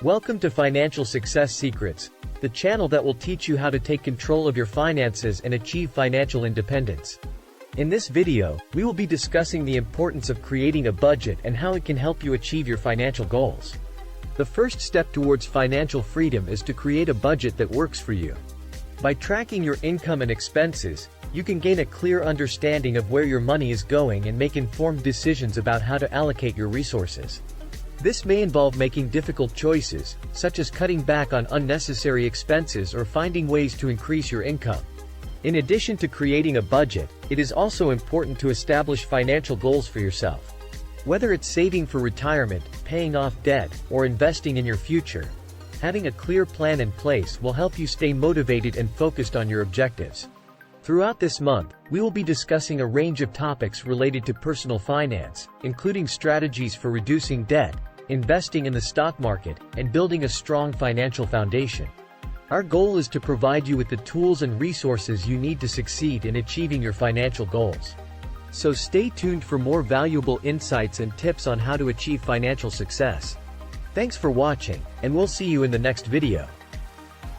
Welcome to Financial Success Secrets, the channel that will teach you how to take control of your finances and achieve financial independence. In this video, we will be discussing the importance of creating a budget and how it can help you achieve your financial goals. The first step towards financial freedom is to create a budget that works for you. By tracking your income and expenses, you can gain a clear understanding of where your money is going and make informed decisions about how to allocate your resources. This may involve making difficult choices, such as cutting back on unnecessary expenses or finding ways to increase your income. In addition to creating a budget, it is also important to establish financial goals for yourself. Whether it's saving for retirement, paying off debt, or investing in your future, having a clear plan in place will help you stay motivated and focused on your objectives. Throughout this month, we will be discussing a range of topics related to personal finance, including strategies for reducing debt, investing in the stock market, and building a strong financial foundation. Our goal is to provide you with the tools and resources you need to succeed in achieving your financial goals. So stay tuned for more valuable insights and tips on how to achieve financial success. Thanks for watching, and we'll see you in the next video.